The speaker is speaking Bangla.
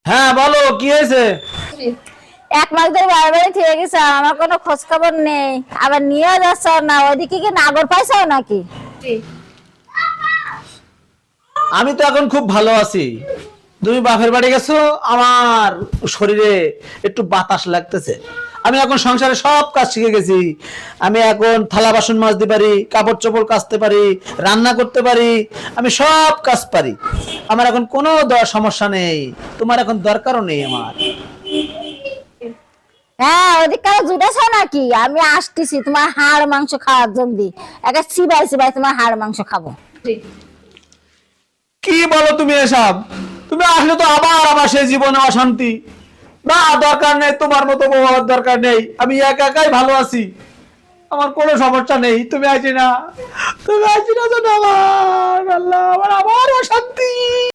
হ্যাঁ বলো কি হয়েছে? 1 মাস ধরে বারবারই থেকে গেছে, আমার কোনো খোঁজ খবর নেই, আবার নিয়ে যাচ্ছ না। ওইদিকে কি নাগর পাইছো নাকি? আমি তো এখন খুব ভালো আছি। তুমি বাপের বাড়ি গেছো, আমার শরীরে একটু বাতাস লাগতেছে। আমি এখন সংসারে সব কাজ শিখে গেছি। আমি এখন থালা বাসন মাজতে পারি, কাপড় চোপড় কাচতে পারি, রান্না করতে পারি। আমি সব কাজ পারি। আমার এখন কোনো সমস্যা নেই। তোমার এখন দরকারও নেই আমার। হ্যাঁ, ওইদিকে জুটেছ নাকি? আমি আসতেছি তোমার হাড় মাংস খাওয়ার জন্য। একটা চিবাই চিবাই তোমার হাড় মাংস খাবো। কি বলো তুমি এসব? তুমি আসলে তো আবার আমার সেই জীবনে অশান্তি। না, দরকার নেই, তোমার মতো বউ হওয়ার দরকার নেই। আমি একা একাই ভালো আছি, আমার কোনো সমস্যা নেই। তুমি আছি না, তুমি আছি না তো আমার আল্লাহ, আমার আবার